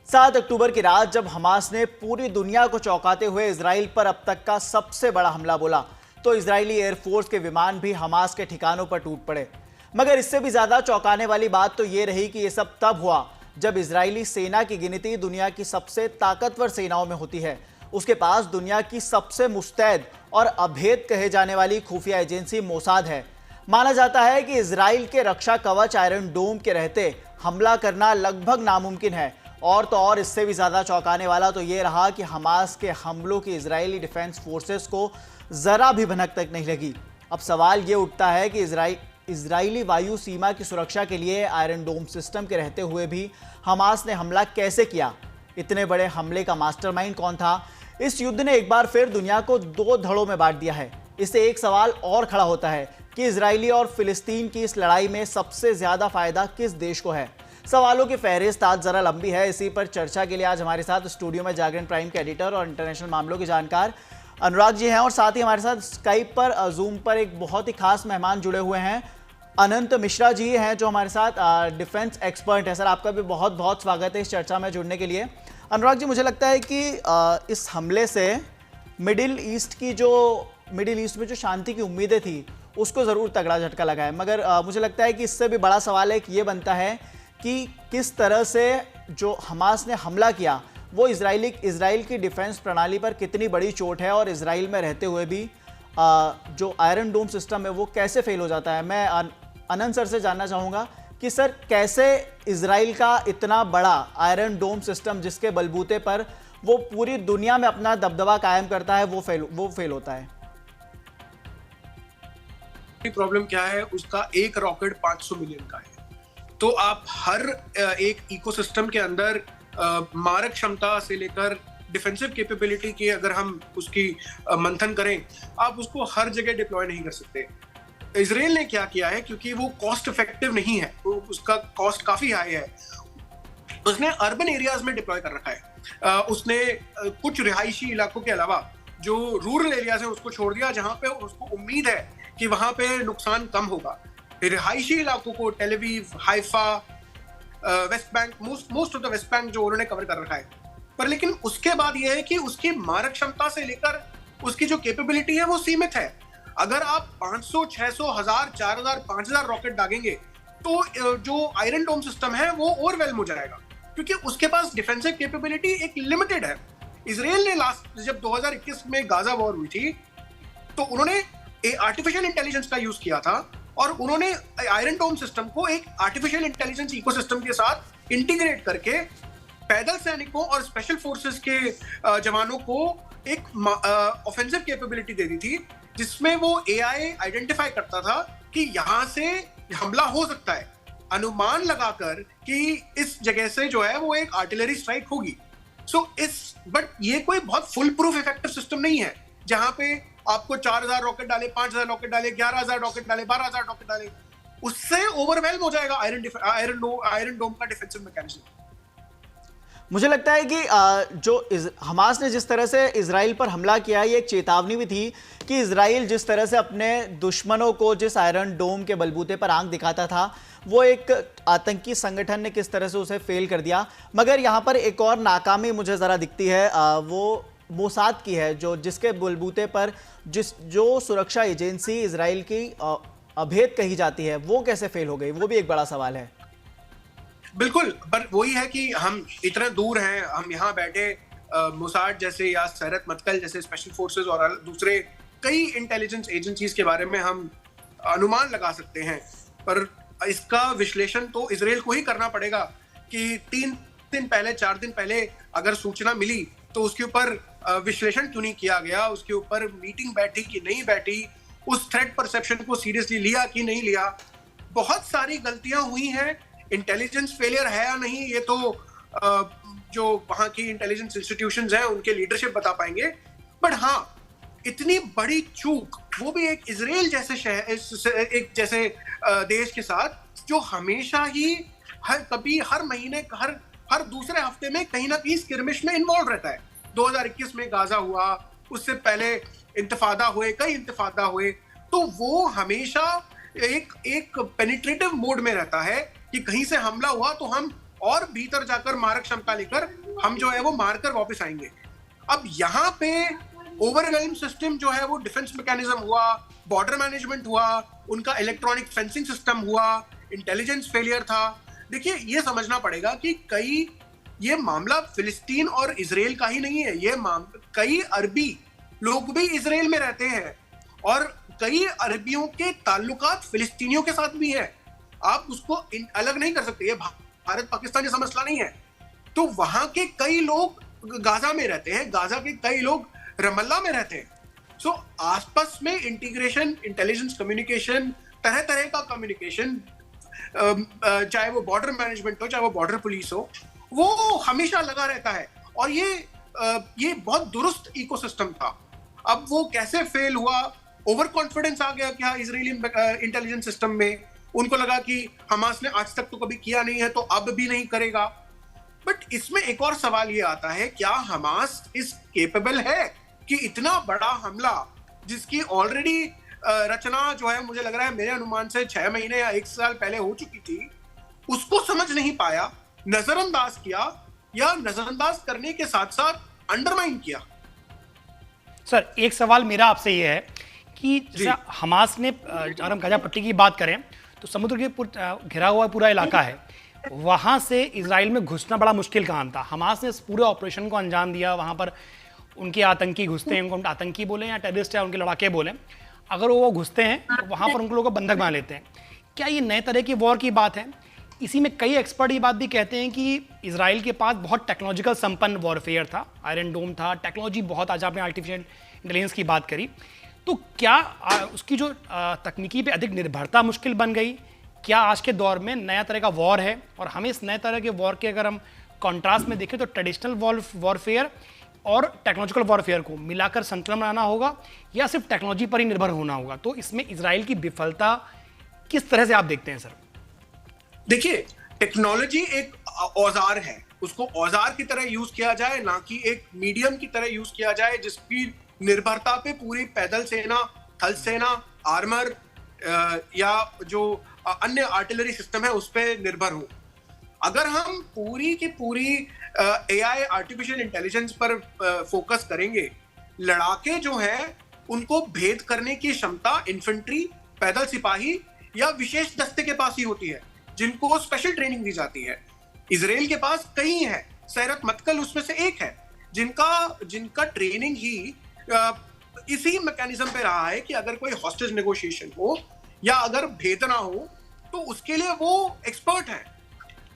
7 अक्टूबर की रात जब हमास ने पूरी दुनिया को चौंकाते हुए इजराइल पर अब तक का सबसे बड़ा हमला बोला, तो इजरायली एयरफोर्स के विमान भी हमास के ठिकानों पर टूट पड़े। मगर इससे भी ज्यादा चौंकाने वाली बात तो ये रही कि ये सब तब हुआ जब इजरायली सेना की गिनती दुनिया की सबसे ताकतवर सेनाओं में होती है। उसके पास दुनिया की सबसे मुस्तैद और अभेद कहे जाने वाली खुफिया एजेंसी मोसाद है। माना जाता है कि इजराइल के रक्षा कवच आयरन डोम के रहते हमला करना लगभग नामुमकिन है। और तो और इससे भी ज्यादा चौंकाने वाला तो ये रहा कि हमास के हमलों की इजरायली डिफेंस फोर्सेस को जरा भी भनक तक नहीं लगी। अब सवाल ये उठता है कि इजरायली वायु सीमा की सुरक्षा के लिए आयरन डोम सिस्टम के रहते हुए भी हमास ने हमला कैसे किया? इतने बड़े हमले का मास्टरमाइंड कौन था? इस युद्ध ने एक बार फिर दुनिया को दो धड़ों में बांट दिया है। इससे एक सवाल और खड़ा होता है कि इजरायली और फिलिस्तीन की इस लड़ाई में सबसे ज्यादा फायदा किस देश को है? सवालों की फहरिस्त आज जरा लंबी है। इसी पर चर्चा के लिए आज हमारे साथ स्टूडियो में जागरण प्राइम के एडिटर और इंटरनेशनल मामलों के जानकार अनुराग जी हैं, और साथ ही हमारे साथ स्काइप पर जूम पर एक बहुत ही खास मेहमान जुड़े हुए हैं, अनंत मिश्रा जी हैं, जो हमारे साथ डिफेंस एक्सपर्ट है। सर, आपका भी बहुत बहुत स्वागत है इस चर्चा में जुड़ने के लिए। अनुराग जी, मुझे लगता है कि इस हमले से मिडिल ईस्ट में जो शांति की उम्मीदें थी उसको ज़रूर तगड़ा झटका लगा है। मगर मुझे लगता है कि इससे भी बड़ा सवाल एक ये बनता है कि किस तरह से जो हमास ने हमला किया वो इजराइल की डिफेंस प्रणाली पर कितनी बड़ी चोट है, और इजराइल में रहते हुए भी जो आयरन डोम सिस्टम है वो कैसे फेल हो जाता है। मैं अनंत सर से जानना चाहूँगा कि सर, कैसे इजराइल का इतना बड़ा आयरन डोम सिस्टम जिसके बलबूते पर वो पूरी दुनिया में अपना दबदबा कायम करता है वो फेल होता है? प्रॉब्लम क्या है, उसका एक रॉकेट 500 मिलियन का है। तो आप हर एक इकोसिस्टम के अंदर मारक क्षमता से लेकर डिफेंसिव कैपेबिलिटी की अगर हम उसकी मंथन करें, आप उसको हर जगह डिप्लॉय नहीं कर सकते। इजराइल ने क्या किया है, क्योंकि वो कॉस्ट इफेक्टिव नहीं है, वो उसका कॉस्ट काफी हाई है, उसने अर्बन एरियाज में डिप्लॉय कर रखा है। उसने कुछ रिहायशी इलाकों के अलावा जो रूरल एरियाज है उसको छोड़ दिया, जहां पे उसको उम्मीद है कि वहां पे नुकसान कम होगा। रिहायशी इलाकों को Tel Aviv, Haifa, West Bank, most of the West Bank जो उन्होंने कवर कर रखा है। पर लेकिन उसके बाद यह है कि उसकी मारक क्षमता से लेकर उसकी जो कैपेबिलिटी है वो सीमित है। अगर आप 500, 600, 1000, 4000, 5000 रॉकेट दागेंगे तो जो आयरन डोम सिस्टम है वो ओवरवेल्म हो जाएगा, क्योंकि उसके पास डिफेंसिव कैपेबिलिटी एक लिमिटेड है। इजराइल ने लास्ट जब 2021 में गाजा वॉर हुई थी तो उन्होंने आर्टिफिशियल इंटेलिजेंस का यूज किया था, और उन्होंने आयरन डोम सिस्टम को एक आर्टिफिशियल इंटेलिजेंस इकोसिस्टम के साथ इंटीग्रेट करके पैदल सैनिकों और स्पेशल फोर्सेस के जवानों को एक ऑफेंसिव कैपेबिलिटी दे दी थी, जिसमें वो एआई आइडेंटिफाई करता था कि यहां से हमला हो सकता है, अनुमान लगाकर कि इस जगह से जो है वो एक आर्टिलरी स्ट्राइक होगी। बट ये कोई बहुत फुल प्रूफ इफेक्टिव सिस्टम नहीं है, जहां पे आपको 4000 रॉकेट डाले, 5000 रॉकेट डाले, 11000 रॉकेट डाले, 12000 रॉकेट डाले, उससे ओवरवेल्म हो जाएगा आयरन डोम का डिफेंसिव मैकेनिज्म। मुझे लगता है कि जो हमास ने जिस तरह से इजराइल पर हमला किया, ये एक चेतावनी भी थी कि इजराइल जिस तरह से अपने दुश्मनों को जिस आयरन डोम के बलबूते पर आंख दिखाता था, वो एक आतंकी संगठन ने किस तरह से उसे फेल कर दिया। मगर यहाँ पर एक और नाकामी मुझे ज़रा दिखती है, वो मोसाद की है, जिसके बलबूते पर जो सुरक्षा एजेंसी इजराइल की अभेद कही जाती है वो कैसे फेल हो गई, वो भी एक बड़ा सवाल है। बिल्कुल, पर वही है कि हम इतने दूर हैं, हम यहाँ बैठे मोसाद जैसे या सरहद मतकल जैसे स्पेशल फोर्सेस और दूसरे कई इंटेलिजेंस एजेंसीज के बारे में हम अनुमान लगा सकते हैं, पर इसका विश्लेषण तो इजराइल को ही करना पड़ेगा कि 3 दिन पहले, 4 दिन पहले अगर सूचना मिली तो उसके ऊपर विश्लेषण क्यों नहीं किया गया, उसके ऊपर मीटिंग बैठी कि नहीं बैठी, उस थ्रेट परसेप्शन को सीरियसली लिया कि नहीं लिया। बहुत सारी गलतियां हुई हैं। इंटेलिजेंस फेलियर है या नहीं, ये तो जो वहां की इंटेलिजेंस इंस्टीट्यूशंस हैं उनके लीडरशिप बता पाएंगे। बट हाँ, इतनी बड़ी चूक, वो भी एक इजराइल जैसे देश के साथ जो हमेशा ही हर महीने हर दूसरे हफ्ते में कहीं ना कहीं स्किर्मिश में इन्वॉल्व रहता है। 2021 में गाजा हुआ, उससे पहले कई इंतफादा हुए, तो वो हमेशा एक पेनिट्रेटिव मोड में रहता है कि कहीं से हमला हुआ तो हम और भीतर जाकर मारक क्षमता लेकर हम जो है वो मारकर वापस आएंगे। अब यहाँ पे ओवरवेल्म सिस्टम जो है वो डिफेंस मैकेनिज्म हुआ, बॉर्डर मैनेजमेंट हुआ, उनका इलेक्ट्रॉनिक फेंसिंग सिस्टम हुआ, इंटेलिजेंस फेलियर था। देखिए, ये समझना पड़ेगा कि ये मामला फिलिस्तीन और इजराइल का ही नहीं है, ये कई अरबी लोग भी इजराइल में रहते हैं और कई अरबियों के ताल्लुकात फिलिस्तीनियों के साथ भी है। आप उसको अलग नहीं कर सकते, ये भारत पाकिस्तान जैसा मसला नहीं है। तो वहां के कई लोग गाजा में रहते हैं, गाजा के कई लोग रमल्ला में रहते हैं। सो आसपास में इंटीग्रेशन, इंटेलिजेंस कम्युनिकेशन, तरह तरह का कम्युनिकेशन, चाहे वो बॉर्डर मैनेजमेंट हो, चाहे वो बॉर्डर पुलिस हो, वो हमेशा लगा रहता है। और ये बहुत दुरुस्त इकोसिस्टम था। अब वो कैसे फेल हुआ? ओवर कॉन्फिडेंस आ गया क्या इजरायली इंटेलिजेंस सिस्टम में? उनको लगा कि हमास ने आज तक तो कभी किया नहीं है तो अब भी नहीं करेगा। बट इसमें एक और सवाल ये आता है, क्या हमास इस केपेबल है कि इतना बड़ा हमला जिसकी ऑलरेडी रचना जो है, मुझे लग रहा है मेरे अनुमान से 6 महीने या 1 साल पहले हो चुकी थी, उसको समझ नहीं पाया, नजरअंदाज किया, या नजरअंदाज करने के साथ साथ अंडरमाइन किया? सर, एक सवाल मेरा आपसे ये है कि जैसे हमास ने, अगर हम गजा पट्टी की बात करें तो समुद्र के घिरा हुआ पूरा इलाका है, वहाँ से इजराइल में घुसना बड़ा मुश्किल काम था। हमास ने इस पूरे ऑपरेशन को अंजाम दिया। वहाँ पर उनके आतंकी घुसते हैं, उनको आतंकी बोलें या टेररिस्ट या उनके लड़ाके बोलें, अगर वो घुसते हैं तो वहाँ पर उन लोगों को बंधक बना लेते हैं। क्या ये नए तरह की वॉर की बात है? इसी में कई एक्सपर्ट ये बात भी कहते हैं कि इजराइल के पास बहुत टेक्नोलॉजिकल संपन्न वॉरफेयर था, आयरन डोम था, टेक्नोलॉजी बहुत, आज आपने आर्टिफिशियल इंटेलिजेंस की बात करी, तो क्या उसकी जो तकनीकी पे अधिक निर्भरता मुश्किल बन गई? क्या आज के दौर में नया तरह का वॉर है और हमें इस नए तरह के वॉर के अगर हम कॉन्ट्रास्ट में देखें तो ट्रेडिशनल वॉरफेयर और टेक्नोलॉजिकल वॉरफेयर को मिलाकर संतुलन बनाना होगा या सिर्फ टेक्नोलॉजी पर ही निर्भर होना होगा? तो इसमें इजराइल की विफलता किस तरह से आप देखते हैं सर? देखिए, टेक्नोलॉजी एक औजार है, उसको औजार की तरह यूज किया जाए, ना कि एक मीडियम की तरह यूज किया जाए जिसकी निर्भरता पे पूरी पैदल सेना, थल सेना, आर्मर या जो अन्य आर्टिलरी सिस्टम है उस पर निर्भर हो। अगर हम पूरी की पूरी एआई, आर्टिफिशियल इंटेलिजेंस पर फोकस करेंगे, लड़ाके जो हैं उनको भेद करने की क्षमता इन्फेंट्री, पैदल सिपाही या विशेष दस्ते के पास ही होती है, जिनको स्पेशल ट्रेनिंग दी जाती है। इजराइल के पास कई है, सैरत मत्कल उसमें से एक है, जिनका ट्रेनिंग ही इसी मैकेनिज्म पे रहा है कि अगर कोई हॉस्टेज नेगोशिएशन हो या अगर भेजना हो तो उसके लिए वो एक्सपर्ट है।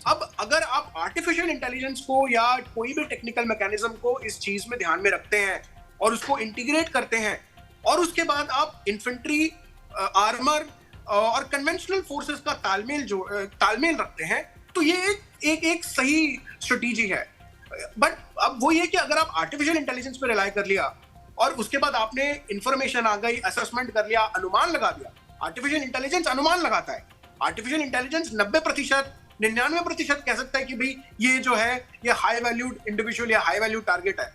अब अगर आप आर्टिफिशियल इंटेलिजेंस को या कोई भी टेक्निकल मैकेनिज्म को इस चीज में ध्यान में रखते हैं और उसको इंटीग्रेट करते हैं और उसके बाद आप इन्फेंट्री, आर्मर और कन्वेंशनल फोर्सेस का तालमेल रखते हैं, तो ये एक सही स्ट्रेटेजी है। बट अब वो ये कि अगर आप आर्टिफिशियल इंटेलिजेंस पे रिलाई कर लिया और उसके बाद आपने इंफॉर्मेशन आ गई, असेसमेंट कर लिया, अनुमान लगा दिया। आर्टिफिशियल इंटेलिजेंस अनुमान लगाता है। आर्टिफिशियल इंटेलिजेंस 90%, 99% कह सकता है कि भाई ये जो है ये हाई वैल्यूड इंडिविजुअल या हाई वैल्यूड टारगेट है,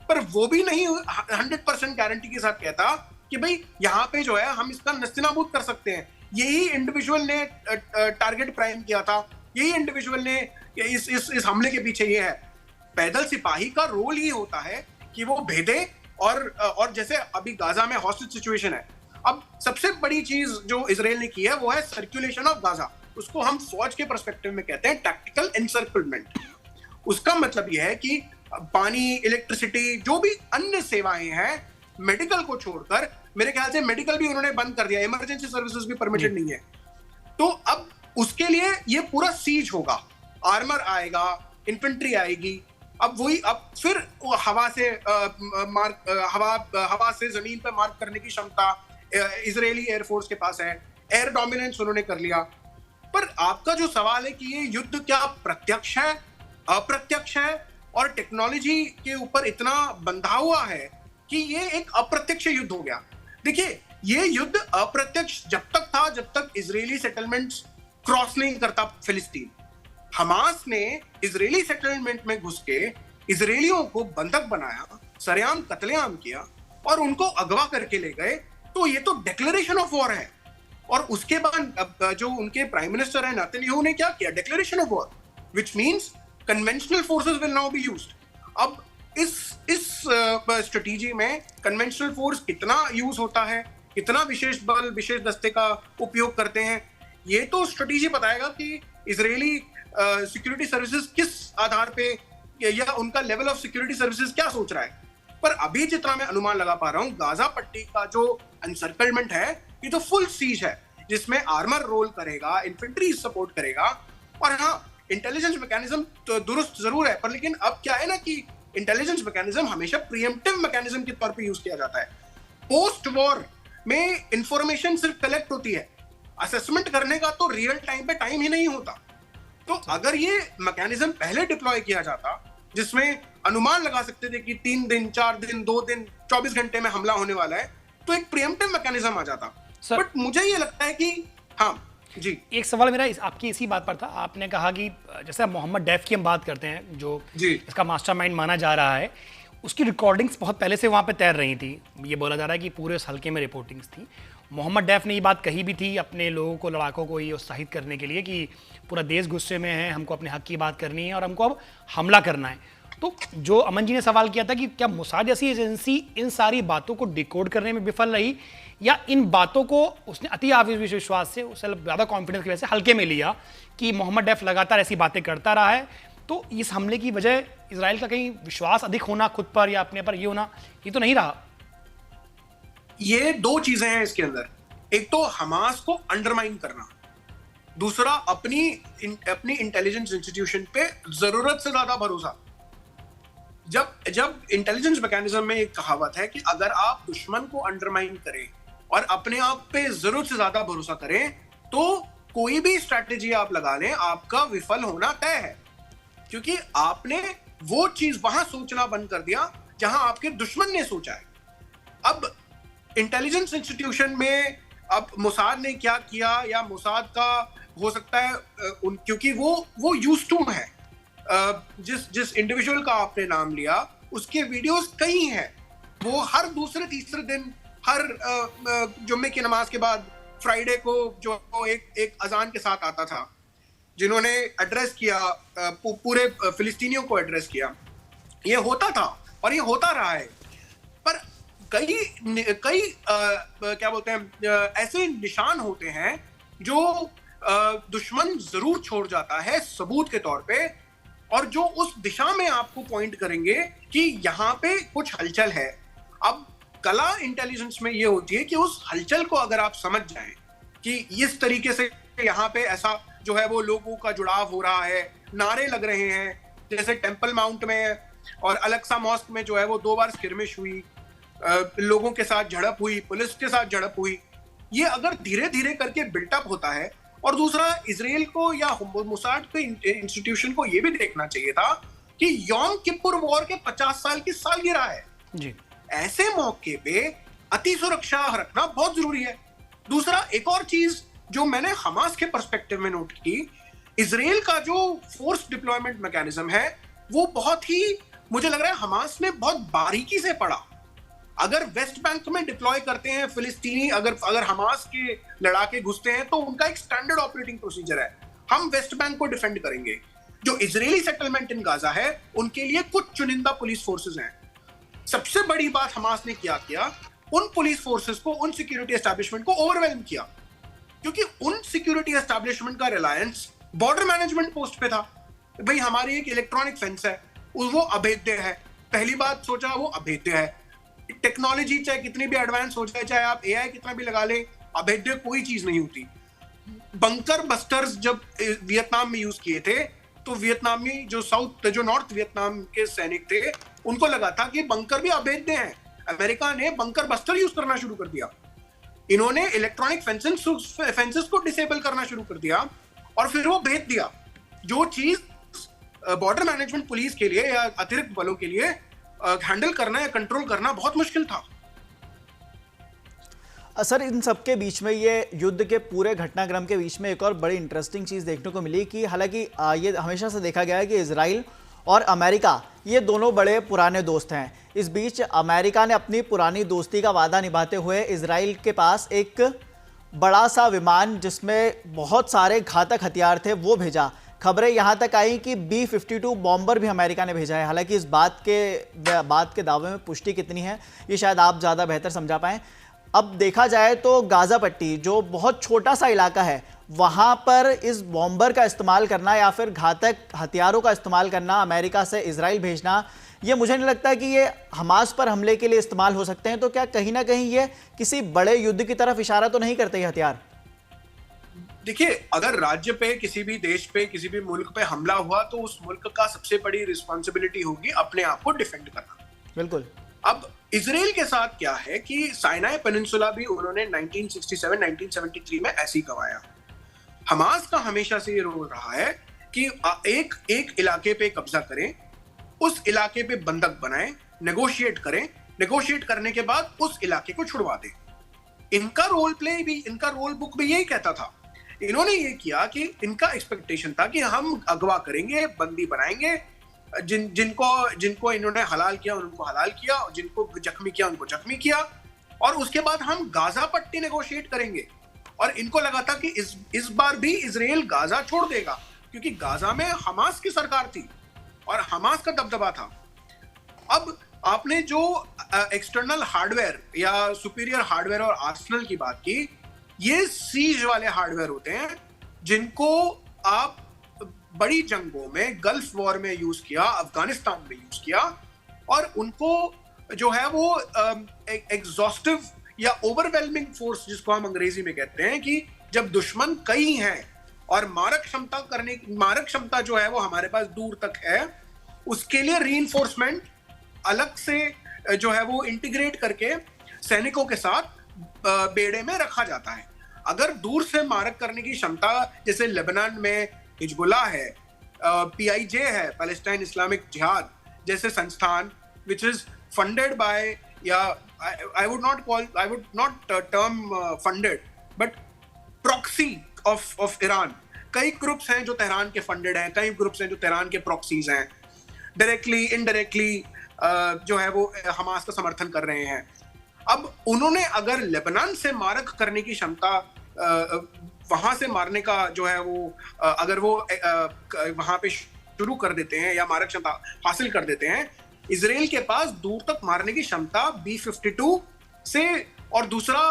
पर वो भी नहीं 100% गारंटी के साथ कहता कि भाई यहाँ पे जो है हम इसका नस्तिनाबूद कर सकते हैं। यही इंडिविजुअल ने टारगेट प्राइम किया था, यही इंडिविजुअल ने इस हमले के पीछे ये है। पैदल सिपाही का रोल ही होता है कि वो भेदे और जैसे अभी गाजा में हॉस्टेज सिचुएशन है, अब सबसे बड़ी चीज जो इजराइल ने की है वो है सर्कुलेशन ऑफ गाजा। उसको हम फौज के पर्सपेक्टिव में कहते हैं टैक्टिकल एनसर्कलमेंट। उसका मतलब यह है कि पानी, इलेक्ट्रिसिटी, जो भी अन्य सेवाएं हैं, मेडिकल को छोड़कर, मेरे ख्याल से मेडिकल भी उन्होंने बंद कर दिया, इमरजेंसी सर्विसेज भी परमिटेड नहीं है। तो अब उसके लिए ये पूरा सीज होगा, आर्मर आएगा, इन्फेंट्री आएगी। अब वही, अब फिर हवा से जमीन पर मार्क करने की क्षमता इजरायली एयरफोर्स के पास है, एयर डोमिनेंस उन्होंने कर लिया। पर आपका जो सवाल है कि ये युद्ध क्या प्रत्यक्ष है, अप्रत्यक्ष है, और टेक्नोलॉजी के ऊपर इतना बंधा हुआ है कि ये एक अप्रत्यक्ष युद्ध हो गया। देखिए, ये युद्ध अप्रत्यक्ष जब तक था जब तक इजरायली सेटलमेंट्स क्रॉस नहीं करता फिलिस्तीन। हमास ने इजरायली सेटलमेंट में घुस के इजरायलियों को बंधक बनाया, सरेआम कत्लेआम किया और उनको अगवा करके ले गए। तो ये तो डिक्लेरेशन ऑफ वॉर है। और उसके बाद जो उनके प्राइम मिनिस्टर है नेतन्याहू ने क्या किया? Declaration of war. which means conventional forces will now be used. अब इस स्ट्रेटेजी में कन्वेंशनल फोर्स कितना यूज होता है, कितना विशेष बल, विशेष दस्ते का उपयोग करते हैं, ये तो स्ट्रेटेजी बताएगा कि इजरायली सिक्योरिटी सर्विसेज किस आधार पे या उनका लेवल ऑफ सिक्योरिटी सर्विसेज क्या सोच रहा है। पर अभी जितना मैं अनुमान लगा पा रहा हूँ, गाजा पट्टी का जो एनसर्कलमेंट है ये तो फुल सीज है, जिसमें आर्मर रोल करेगा, इन्फेंट्री सपोर्ट करेगा, और हाँ इंटेलिजेंस मैकेनिज्म तो दुरुस्त जरूर है, पर लेकिन अब क्या है ना कि इंटेलिजेंस मैकेनिज्म हमेशा प्रीएम्प्टिव मैकेनिज्म के तौर पे यूज किया जाता है। पोस्ट वॉर में इंफॉर्मेशन सिर्फ कलेक्ट होती है, असेसमेंट करने का तो रियल टाइम पे टाइम ही नहीं होता। तो अगर ये मैकेनिज्म पहले डिप्लॉय किया जाता, जिसमें अनुमान लगा सकते थे कि 3 दिन, 4 दिन, 2 दिन, 24 घंटे में हमला होने वाला है, तो एक प्रीएम्प्टिव मैकेनिज्म आ जाता। बट मुझे ये लगता है कि हाँ जी, एक सवाल मेरा आपकी इसी बात पर था। आपने कहा कि जैसे मोहम्मद डैफ की हम बात करते हैं, जो इसका मास्टरमाइंड माना जा रहा है, उसकी रिकॉर्डिंग्स बहुत पहले से वहाँ पे तैर रही थी। ये बोला जा रहा है कि पूरे उस हल्के में रिपोर्टिंग्स थी। मोहम्मद डैफ ने ये बात कही भी थी अपने लोगों को, लड़ाकों को ये उत्साहित करने के लिए कि पूरा देश गुस्से में है, हमको अपने हक की बात करनी है और हमको अब हमला करना है। तो जो अमन जी ने सवाल किया था कि क्या मोसाद जैसी एजेंसी इन सारी बातों को डिकोड करने में विफल रही, या इन बातों को उसने अति आत्मविश्वास से, उससे ज़्यादा कॉन्फिडेंस की वजह से हल्के में लिया कि मोहम्मद डैफ लगातार ऐसी बातें करता रहा है, तो इस हमले की वजह इजराइल का कहीं विश्वास अधिक होना खुद पर या अपने पर ये होना, ये तो नहीं रहा? ये 2 चीजें हैं इसके अंदर। एक तो हमास को अंडरमाइन करना, दूसरा अपनी इंटेलिजेंस इंस्टीट्यूशन पे जरूरत से ज्यादा भरोसा। जब इंटेलिजेंस मैकेनिज्म में एक कहावत है कि अगर आप दुश्मन को अंडरमाइन करें और अपने आप पे जरूरत से ज्यादा भरोसा करें, तो कोई भी स्ट्रैटेजी आप लगा लें, आपका विफल होना तय है, क्योंकि आपने वो चीज वहां सोचना बंद कर दिया जहां आपके दुश्मन ने सोचा है। अब इंटेलिजेंस इंस्टीट्यूशन में अब मोसाद ने क्या किया, या मोसाद का हो सकता है क्योंकि वो यूज्ड टू है, जिस इंडिविजुअल का आपने नाम लिया उसके वीडियोस कई हैं, वो हर दूसरे तीसरे दिन, हर जुम्मे की नमाज के बाद फ्राइडे को जो एक अजान के साथ आता था, जिन्होंने एड्रेस किया, पूरे फिलिस्तीनियों को एड्रेस किया। ये होता था और ये होता रहा है, पर कई क्या बोलते हैं, ऐसे निशान होते हैं जो दुश्मन जरूर छोड़ जाता है सबूत के तौर पे, और जो उस दिशा में आपको पॉइंट करेंगे कि यहाँ पे कुछ हलचल है। अब कला इंटेलिजेंस में ये होती है कि उस हलचल को अगर आप समझ जाएं कि इस तरीके से यहाँ पे ऐसा जो है वो लोगों का जुड़ाव हो रहा है, नारे लग रहे हैं, जैसे टेम्पल माउंट में और अलक्सा मॉस्क में जो है वो 2 बार स्किरमिश हुई, लोगों के साथ झड़प हुई, पुलिस के साथ झड़प हुई, ये अगर धीरे धीरे करके बिल्टअप होता है। और दूसरा, इजराइल को या मोसाद के इंस्टीट्यूशन को ये भी देखना चाहिए था कि यौम किपुर वॉर के 50 साल की सालगिरह है जी। ऐसे मौके पे अति सुरक्षा रखना बहुत जरूरी है। दूसरा, एक और चीज जो मैंने हमास के पर्सपेक्टिव में नोट की, इजराइल का जो फोर्स डिप्लॉयमेंट मैकेनिज्म है वो बहुत ही, मुझे लग रहा है हमास ने बहुत बारीकी से पढ़ा। अगर वेस्ट बैंक में डिप्लॉय करते हैं फिलिस्तीनी, अगर हमास के लड़ाके घुसते हैं, तो उनका एक स्टैंडर्ड ऑपरेटिंग प्रोसीजर है, हम वेस्ट बैंक को डिफेंड करेंगे। जो इजरायली सेटलमेंट इन गाजा है उनके लिए कुछ चुनिंदा पुलिस फोर्सेस हैं। सबसे बड़ी बात हमास ने क्या किया, उन पुलिस फोर्सेस को, उन सिक्योरिटी एस्टैब्लिशमेंट को ओवरवेलम किया, क्योंकि उन सिक्योरिटी एस्टैब्लिशमेंट का रिलायंस बॉर्डर मैनेजमेंट पोस्ट पे था। भाई हमारी एक इलेक्ट्रॉनिक फेंस है, वो अभेद्य है। पहली बात सोचा, वो अभेद्य है। टेक्नोलॉजी चाहे कितनी भी एडवांस हो जाए, चाहे आप एआई कितना भी लगा ले, अभेद्य कोई चीज नहीं होती। बंकर बस्टर्स जब वियतनाम में यूज किए थे, तो वियतनामी जो नॉर्थ वियतनाम के सैनिक थे, उनको लगा था कि बंकर भी अभेद्य हैं। अमेरिका ने बंकर बस्टर यूज करना शुरू कर दिया। इन्होंने इलेक्ट्रॉनिक फेंसेस को डिसेबल करना शुरू कर दिया और फिर वो भेज दिया, जो चीज बॉर्डर मैनेजमेंट पुलिस के लिए या अतिरिक्त बलों के लिए हैंडल करना या कंट्रोल करना बहुत मुश्किल था। सर, इन सब के बीच में, ये युद्ध के पूरे घटनाक्रम के बीच में एक और बड़ी इंटरेस्टिंग चीज़ देखने को मिली कि हालांकि ये हमेशा से देखा गया है कि इजराइल और अमेरिका ये दोनों बड़े पुराने दोस्त हैं। इस बीच अमेरिका ने अपनी पुरानी दोस्ती का वादा निभाते हुए इजराइल के पास एक बड़ा सा विमान जिसमें बहुत सारे घातक हथियार थे वो भेजा, खबरें यहां तक आई कि B-52 बॉम्बर भी अमेरिका ने भेजा है। हालांकि इस बात के दावे में पुष्टि कितनी है ये शायद आप ज़्यादा बेहतर समझा पाएं। अब देखा जाए तो गाज़ा पट्टी जो बहुत छोटा सा इलाका है, वहां पर इस बॉम्बर का इस्तेमाल करना या फिर घातक हथियारों का इस्तेमाल करना, अमेरिका से इजराइल भेजना, ये मुझे नहीं लगता कि ये हमास पर हमले के लिए इस्तेमाल हो सकते हैं। तो क्या कहीं ना कहीं ये किसी बड़े युद्ध की तरफ इशारा तो नहीं करते ये हथियार? देखिए, अगर राज्य पे, किसी भी देश पे, किसी भी मुल्क पे हमला हुआ तो उस मुल्क का सबसे बड़ी रिस्पॉन्सिबिलिटी होगी अपने आप को डिफेंड करना। बिल्कुल। अब इजराइल के साथ क्या है कि साइनाई पेनिनसुला भी उन्होंने 1967 1973 में ऐसे ही गंवाया। हमास का हमेशा से ये रोल रहा है कि एक इलाके पे कब्जा करें, उस इलाके पे बंधक बनाएं, नेगोशिएट करें, नेगोशिएट करने के बाद उस इलाके को छुड़वा दें। इनका रोल प्ले भी, इनका रोल बुक भी यही कहता था। इन्होंने ये किया कि इनका एक्सपेक्टेशन था कि हम अगवा करेंगे, बंदी बनाएंगे, जिनको इन्होंने हलाल किया उनको हलाल किया, जिनको जख्मी किया उनको जख्मी किया, और उसके बाद हम गाजा पट्टी नेगोशिएट करेंगे। और इनको लगा था कि इस बार भी इजराइल गाजा छोड़ देगा, क्योंकि गाजा में हमास की सरकार थी और हमास का दबदबा था। अब आपने जो एक्सटर्नल हार्डवेयर या सुपीरियर हार्डवेयर और आर्सनल की बात की, ये सीज वाले हार्डवेयर होते हैं जिनको आप बड़ी जंगों में, गल्फ वॉर में यूज किया, अफगानिस्तान में यूज किया, और उनको जो है वो एग्जॉस्टिव या ओवरवेलमिंग फोर्स, जिसको हम अंग्रेजी में कहते हैं, कि जब दुश्मन कई हैं और मारक क्षमता जो है वो हमारे पास दूर तक है, उसके लिए रीइंफोर्समेंट अलग से जो है वो इंटीग्रेट करके सैनिकों के साथ बेड़े में रखा जाता है। अगर दूर से मारक करने की क्षमता, जैसे लेबनान में हिजबुल्लाह है, PIJ है, पैलेस्टाइन इस्लामिक जिहाद जैसे संस्थान, विच इज फंडेड बाय, या I would not term funded, but proxy of Iran। कई ग्रुप्स हैं जो तेहरान के फंडेड हैं, कई ग्रुप्स हैं जो तेहरान के प्रॉक्सीज हैं, डायरेक्टली इनडायरेक्टली जो है वो हमास का समर्थन कर रहे हैं। अब उन्होंने अगर लेबनान से मारक करने की क्षमता, वहां से मारने का जो है वो, अगर वो वहां पे शुरू कर देते हैं या मारक क्षमता हासिल कर देते हैं, इजराइल के पास दूर तक मारने की क्षमता B-52 से, और दूसरा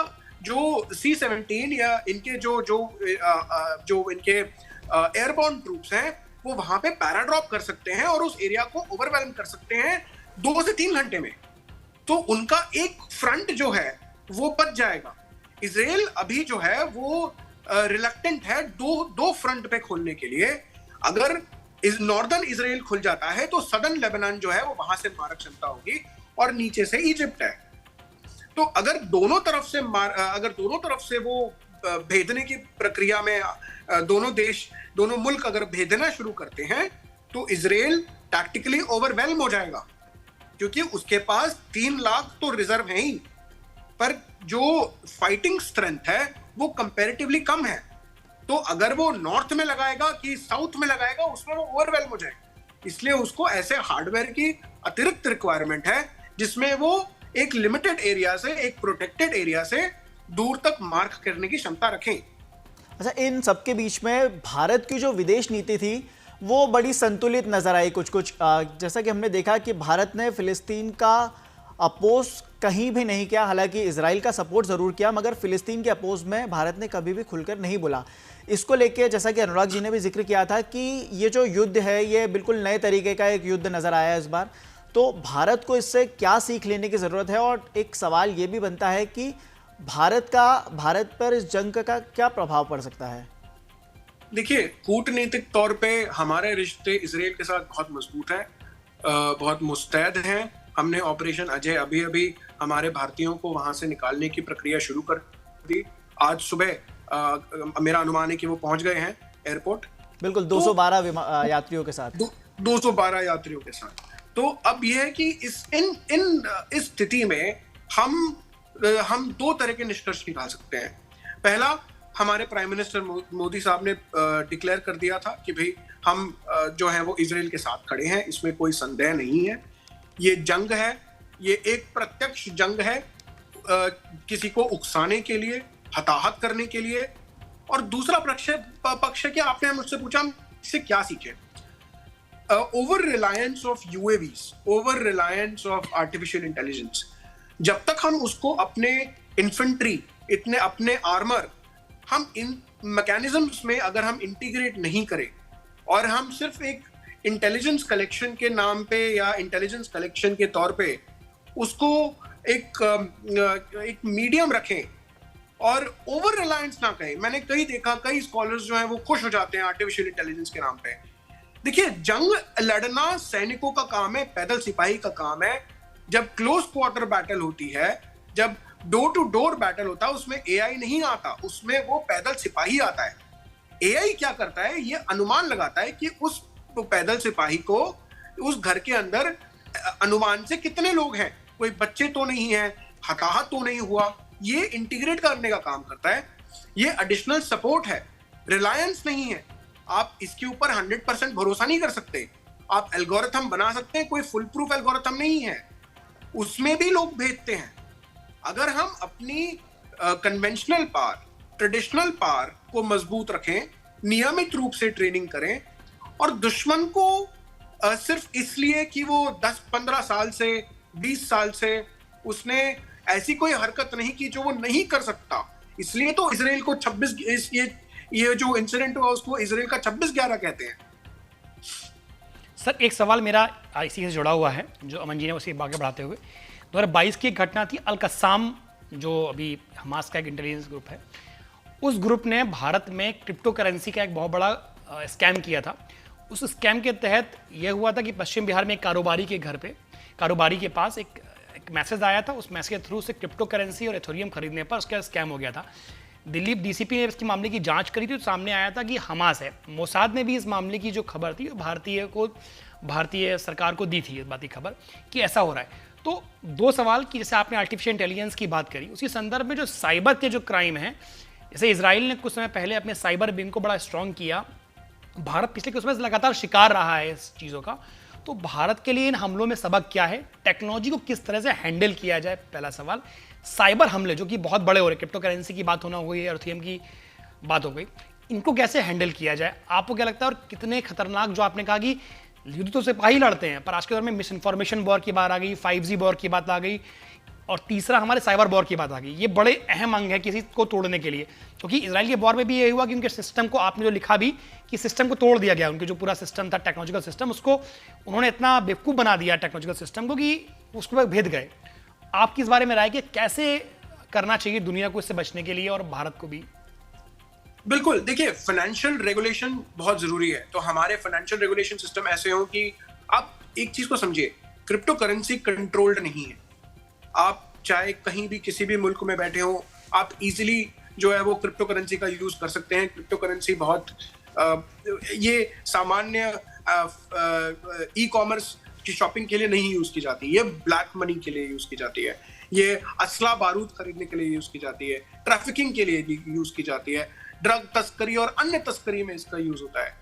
जो C-17 या इनके जो इनके एयरबॉर्न ट्रूप्स हैं, वो वहां पे पैराड्रॉप कर सकते हैं और उस एरिया को ओवरवेलम कर सकते हैं 2 से 3 घंटे में। तो उनका एक फ्रंट जो है वो बच जाएगा। इजराइल अभी जो है वो रिलक्टेंट है दो फ्रंट पे खोलने के लिए। अगर नॉर्दर्न इजराइल खुल जाता है तो सदर्न लेबनान जो है वो वहां से मारक क्षमता होगी, और नीचे से इजिप्ट है। तो अगर दोनों तरफ से वो भेदने की प्रक्रिया में दोनों मुल्क अगर भेदना शुरू करते हैं, तो इजराइल टैक्टिकली ओवरवेल्म हो जाएगा, क्योंकि उसके पास 3 लाख तो रिजर्व है ही, पर जो फाइटिंग स्ट्रेंथ है वो कंपैरेटिवली कम है। तो अगर वो नॉर्थ में लगाएगा कि साउथ में लगाएगा, उसमें वो ओवरवेल्म हो जाएगा। इसलिए उसको ऐसे हार्डवेयर की अतिरिक्त रिक्वायरमेंट है जिसमें वो एक लिमिटेड एरिया से, एक प्रोटेक्टेड एरिया से दूर तक मार्क करने की क्षमता रखें। अच्छा, इन सबके बीच में भारत की जो विदेश नीति थी वो बड़ी संतुलित नजर आई कुछ जैसा कि हमने देखा कि भारत ने फिलिस्तीन का अपोज कहीं भी नहीं किया। हालांकि इजराइल का सपोर्ट जरूर किया, मगर फिलिस्तीन के अपोज में भारत ने कभी भी खुलकर नहीं बोला। इसको लेके जैसा कि अनुराग जी ने भी जिक्र किया था कि ये जो युद्ध है ये बिल्कुल नए तरीके का एक युद्ध नजर आया है इस बार। तो भारत को इससे क्या सीख लेने की जरूरत है? और एक सवाल ये भी बनता है कि भारत पर इस जंग का क्या प्रभाव पड़ सकता है? देखिए, कूटनीतिक तौर पे हमारे रिश्ते इजराइल के साथ बहुत मजबूत हैं, बहुत मुस्तैद हैं। हमने ऑपरेशन अजय अभी हमारे भारतीयों को वहां से निकालने की प्रक्रिया शुरू कर दी। आज सुबह मेरा अनुमान है कि वो पहुंच गए हैं एयरपोर्ट। बिल्कुल, 212 यात्रियों के साथ। 212 यात्रियों के साथ। तो अब यह है कि इस स्थिति में हम 2 तरह के निष्कर्ष निकाल सकते हैं। पहला, हमारे प्राइम मिनिस्टर मोदी साहब ने डिक्लेयर कर दिया था कि भाई हम जो है वो इजराइल के साथ खड़े हैं, इसमें कोई संदेह नहीं है। ये जंग है, ये एक प्रत्यक्ष जंग है, किसी को उकसाने के लिए, हताहत करने के लिए। और दूसरा पक्ष है कि आपने मुझसे पूछा, हम इससे क्या सीखें? Over Reliance of UAVs, over Reliance of artificial intelligence, जब तक हम उसको अपने इन्फेंट्री, इतने अपने आर्मर, हम इन मैकेनिज्म्स में अगर हम इंटीग्रेट नहीं करें और हम सिर्फ एक इंटेलिजेंस कलेक्शन के नाम पे या इंटेलिजेंस कलेक्शन के तौर पे उसको एक मीडियम रखें और ओवर रिलायंस ना करें। मैंने कई स्कॉलर्स जो हैं वो खुश हो जाते हैं आर्टिफिशियल इंटेलिजेंस के नाम पे। देखिए, जंग लड़ना सैनिकों का काम है, पैदल सिपाही का काम है। जब क्लोज क्वार्टर बैटल होती है, जब डोर टू डोर बैटल होता है, उसमें एआई नहीं आता, उसमें वो पैदल सिपाही आता है। एआई क्या करता है, ये अनुमान लगाता है कि उस पैदल सिपाही को उस घर के अंदर अनुमान से कितने लोग हैं, कोई बच्चे तो नहीं है, हताहत तो नहीं हुआ। ये इंटीग्रेट करने का काम करता है। ये एडिशनल सपोर्ट है, रिलायंस नहीं है। आप इसके ऊपर 100% भरोसा नहीं कर सकते। आप एल्गोरिथम बना सकते हैं, कोई फुल प्रूफ एल्गोरिथम नहीं है, उसमें भी लोग भेजते हैं। अगर हम अपनी कन्वेंशनल पावर, ट्रेडिशनल पावर को मजबूत रखें, नियमित रूप से ट्रेनिंग करें और दुश्मन को सिर्फ इसलिए कि वो 10-15 साल से 20 साल से उसने ऐसी कोई हरकत नहीं की जो वो नहीं कर सकता, इसलिए तो इसराइल को 26 ये जो इंसिडेंट हुआ उसको इसराइल का 26/11 कहते हैं। सर, एक सवाल मेरा इसी से जुड़ा हुआ है जो अमन जी ने उसी आगे बढ़ाते हुए, 2022 की एक घटना थी अल-कस्साम, जो अभी हमास का एक इंटेलिजेंस ग्रुप है, उस ग्रुप ने भारत में क्रिप्टो करेंसी का एक बहुत बड़ा स्कैम किया था। उस स्कैम के तहत यह हुआ था कि पश्चिम बिहार में एक कारोबारी के घर पे, कारोबारी के पास एक मैसेज आया था। उस मैसेज के थ्रू से क्रिप्टो करेंसी और एथोरियम खरीदने पर उसका स्कैम हो गया था। दिल्ली डीसीपी ने इसके मामले की जांच करी थी तो सामने आया था कि हमास है। मोसाद ने भी इस मामले की जो खबर थी भारतीय सरकार को दी थी इस बात की खबर कि ऐसा हो रहा है। तो दो सवाल कि जैसे आपने आर्टिफिशियल इंटेलिजेंस की बात करी, उसी संदर्भ में जो साइबर के जो क्राइम हैं, जैसे इजराइल ने कुछ समय पहले अपने साइबर विंग को बड़ा स्ट्रॉन्ग किया, भारत पिछले कुछ समय से लगातार शिकार रहा है इस चीज़ों का। तो भारत के लिए इन हमलों में सबक क्या है, टेक्नोलॉजी को किस तरह से हैंडल किया जाए, पहला सवाल। साइबर हमले जो कि बहुत बड़े हो रहे, क्रिप्टो करेंसी की बात होना हो गई, एथोरियम की बात हो गई, इनको कैसे हैंडल किया जाए, आपको क्या लगता है? और कितने खतरनाक, जो आपने कहा कि युद्ध तो सिपाही लड़ते हैं, पर आज के दौर में मिस इन्फॉर्मेशन वॉर की बात आ गई, 5G वॉर की बात आ गई, और तीसरा हमारे साइबर वॉर की बात आ गई। ये बड़े अहम अंग है किसी को तोड़ने के लिए, क्योंकि इजराइल के वॉर में भी ये हुआ कि उनके सिस्टम को, आपने जो लिखा भी कि सिस्टम को तोड़ दिया गया, उनके जो पूरा सिस्टम था, टेक्नोलॉजिकल सिस्टम, उसको उन्होंने इतना बेवकूफ़ बना दिया टेक्नोलॉजिकल सिस्टम को कि उसको भेद गए। आपकी इस बारे में राय कि कैसे करना चाहिए दुनिया को इससे बचने के लिए और भारत को भी? बिल्कुल, देखिए, फाइनेंशियल रेगुलेशन बहुत जरूरी है। तो हमारे फाइनेंशियल रेगुलेशन सिस्टम ऐसे हो कि आप एक चीज को समझिए, क्रिप्टो करेंसी कंट्रोल्ड नहीं है। आप चाहे कहीं भी किसी भी मुल्क में बैठे हो, आप इजीली जो है वो क्रिप्टो करेंसी का यूज कर सकते हैं। क्रिप्टो करेंसी बहुत ये सामान्य ई कॉमर्स की शॉपिंग के लिए नहीं यूज की जाती, ये ब्लैक मनी के लिए यूज की जाती है, ये असला बारूद खरीदने के लिए यूज की जाती है, ट्रैफिकिंग के लिए भी यूज की जाती है, ड्रग तस्करी और अन्य तस्करी में इसका यूज होता है।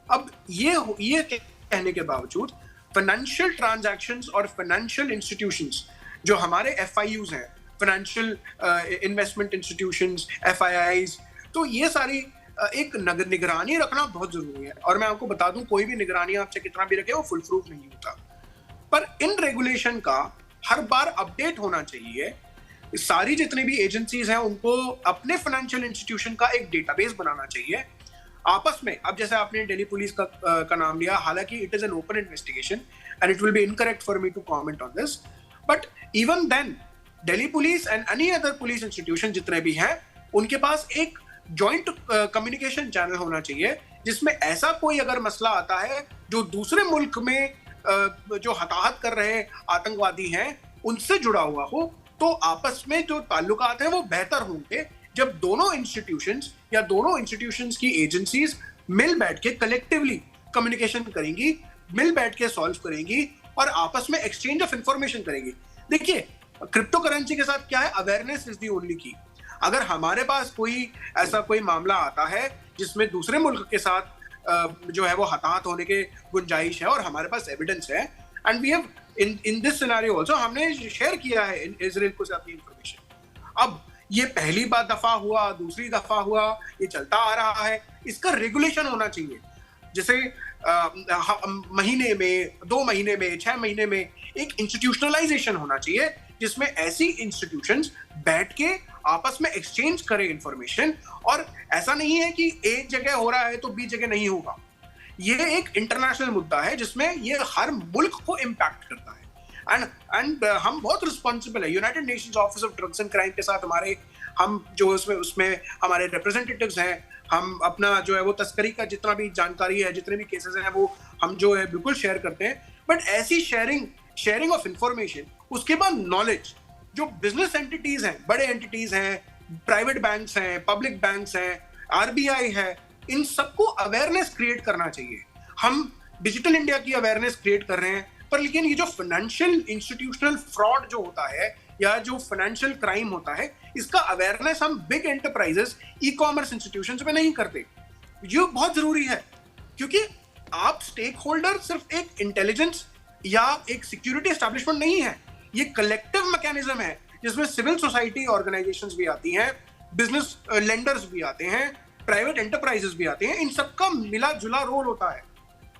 अब ये कहने के बावजूद फाइनेंशियल ट्रांजैक्शंस और फाइनेंशियल इंस्टीट्यूशंस जो हमारे FIUs हैं, फाइनेंशियल इन्वेस्टमेंट इंस्टीट्यूशंस, FIIs, तो ये सारी एक निगरानी रखना बहुत जरूरी है। और मैं आपको बता दूं, कोई भी निगरानी आपसे कितना भी रखे वो फुल प्रूफ नहीं होता, पर इन रेगुलेशन का हर बार अपडेट होना चाहिए। सारी जितनी भी एजेंसीज हैं उनको अपने फाइनेंशियल इंस्टीट्यूशन का एक डेटाबेस बनाना चाहिए आपस में। अब जैसे आपने दिल्ली पुलिस का नाम लिया, हालांकि it is an open investigation and it will be incorrect for me to comment on this, but even then Delhi police and any other police institution जितने भी हैं, उनके पास एक जॉइंट कम्युनिकेशन चैनल होना चाहिए, जिसमें ऐसा कोई अगर मसला आता है जो दूसरे मुल्क में जो हताहत कर रहे आतंकवादी हैं उनसे जुड़ा हुआ हो, तो आपस में जो ताल्लुकात हैं वो बेहतर होंगे जब दोनों इंस्टीट्यूशंस या दोनों इंस्टीट्यूशंस की एजेंसीज मिल बैठ के कलेक्टिवली कम्युनिकेशन करेंगी, मिल बैठ के सॉल्व करेंगी और आपस में एक्सचेंज ऑफ इंफॉर्मेशन करेंगी। देखिए, क्रिप्टो करेंसी के साथ क्या है, अवेयरनेस इज दी ओनली की। अगर हमारे पास कोई ऐसा कोई मामला आता है जिसमें दूसरे मुल्क के साथ जो है वो हताहत होने के गुंजाइश है और हमारे पास एविडेंस है, and we have in this scenario also, हमने शेयर किया है इजराइल को साथ इंफॉर्मेशन। अब ये पहली दफा हुआ, दूसरी दफा हुआ, ये चलता आ रहा है, इसका रेगुलेशन होना चाहिए। जैसे महीने में, 2 महीने में, 6 महीने में एक इंस्टीट्यूशनलाइजेशन होना चाहिए, जिसमें ऐसी इंस्टीट्यूशंस बैठ के आपस में एक्सचेंज करें इंफॉर्मेशन। और ऐसा नहीं है कि एक जगह हो रहा है तो बी जगह नहीं होगा। ये एक इंटरनेशनल मुद्दा है जिसमें ये हर मुल्क को इम्पैक्ट करता है। एंड हम बहुत रिस्पॉन्सिबल है। United Nations office of drugs and crime के साथ हम जो उसमें हमारे रिप्रेजेंटेटिव्स हैं, हम अपना जो है वो तस्करी का जितना भी जानकारी है, जितने भी केसेस हैं, वो हम जो है बिल्कुल शेयर करते हैं। बट ऐसी शेयरिंग ऑफ इंफॉर्मेशन, उसके बाद नॉलेज, जो बिजनेस एंटिटीज हैं, बड़े एंटिटीज हैं, प्राइवेट बैंक्स हैं, पब्लिक बैंक्स हैं, आरबीआई है, इन सबको अवेयरनेस क्रिएट करना चाहिए। हम डिजिटल इंडिया की अवेयरनेस क्रिएट कर रहे हैं, पर लेकिन ये जो फाइनेंशियल इंस्टीट्यूशनल फ्रॉड जो होता है या जो फाइनेंशियल क्राइम होता है, इसका अवेयरनेस हम big enterprises, e commerce institutions में नहीं करते। ये बहुत जरूरी है, क्योंकि आप स्टेक होल्डर सिर्फ एक इंटेलिजेंस या एक सिक्योरिटी एस्टैब्लिशमेंट नहीं है, ये कलेक्टिव मैकेनिज्म है जिसमें सिविल सोसाइटी ऑर्गेनाइजेशंस भी आती हैं, बिजनेस लेंडर्स भी आते हैं, प्राइवेट एंटरप्राइजेस भी आते हैं। इन सबका मिला जुला रोल होता है।